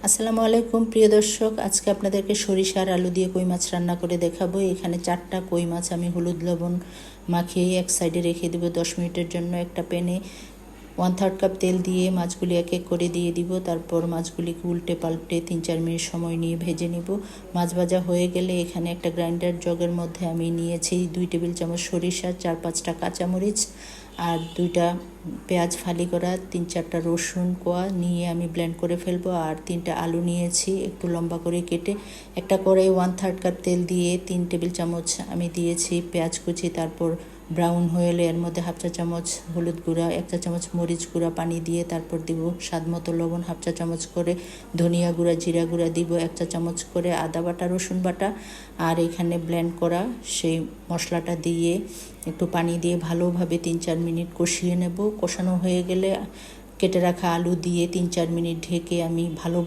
আসসালামু আলাইকুম প্রিয় দর্শক, আজকে আপনাদেরকে সরিষা আর আলু দিয়ে কই মাছ রান্না করে দেখাবো। এখানে 4টা কই মাছ আমি হলুদ লবণ মাখিয়ে এক সাইডে রেখে দেবো 10 মিনিটের জন্য। একটা প্যানে 1/3 কাপ তেল দিয়ে মাছগুলি এক এক করে দিয়ে দিব। তারপর মাছগুলিকে উল্টে পাল্টে 3-4 মিনিট সময় নিয়ে ভেজে নিব। মাছ ভাজা হয়ে গেলে এখানে একটা গ্রাইন্ডার জগের মধ্যে আমি নিয়েছি 2 টেবিল চামচ সরিষা, 4-5টা কাঁচামরিচ আর 2টা পেঁয়াজ ফালি করা, 3-4টা রসুন কোয়া নিয়ে আমি ব্লেন্ড করে ফেলবো। আর 3টা আলু নিয়েছি একটু লম্বা করে কেটে। একটা কড়াই 1/3 কাপ তেল দিয়ে 3 টেবিল চামচ আমি দিয়েছি পেঁয়াজ কুচি। তারপর ব্রাউন হয়ে এলে এর মধ্যে 1/2 চা চামচ হলুদ গুঁড়া, 1 চা চামচ মরিচ গুঁড়া পানি দিয়ে তারপর দিব স্বাদ মতো লবণ, 1/2 চা চামচ করে ধনিয়া গুঁড়া, জিরা গুঁড়া দিব, 1 চা চামচ করে আদা বাটা, রসুন বাটা। আর এখানে ব্লেন্ড করা সেই মশলাটা দিয়ে একটু পানি দিয়ে ভালোভাবে 3-4 মিনিট কষিয়ে নেব। কষানো হয়ে গেলে কেটে রাখা আলু দিয়ে 3-4 মিনিট ঢেকে আমি ভালো